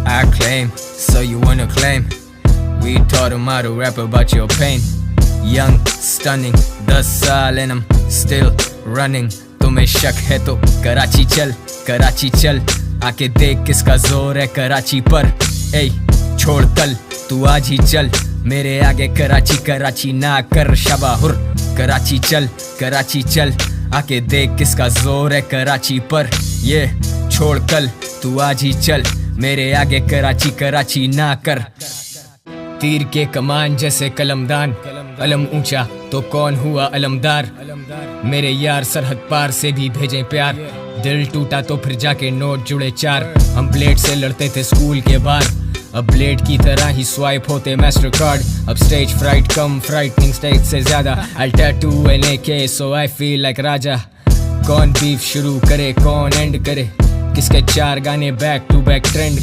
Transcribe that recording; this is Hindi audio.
I claim, so you wanna claim. We taught him how to rap about your pain. Young, stunning, 10 साल and I'm still running. तुम्हें शक है तो कराची चल, आके देख किसका जोर है कराची पर. ए छोड़ कल, तू आज ही चल, मेरे आगे कराची ना कर शबाहुर. कराची चल, आके देख किसका जोर है कराची पर. ये छोड़ कल, तू आज ही चल, मेरे आगे कराची ना कर. तीर के कमान जैसे कलमदान, अलम ऊंचा तो कौन हुआ अलमदार. मेरे यार सरहद पार से भी भेजें प्यार. दिल टूटा तो फिर जाके नोट जुड़े 4. हम ब्लेड से लड़ते थे स्कूल के बाहर, अब ब्लेड की तरह ही स्वाइप होते मास्टर कार्ड. अब स्टेज फ्राइट कम फ्राइटनिंग स्टेज से ज्यादा. I'll tattoo an AK so I feel like राजा. कौन बीफ शुरू करे कौन एंड करे, किसके 4 गाने बैक टू बैक ट्रेंड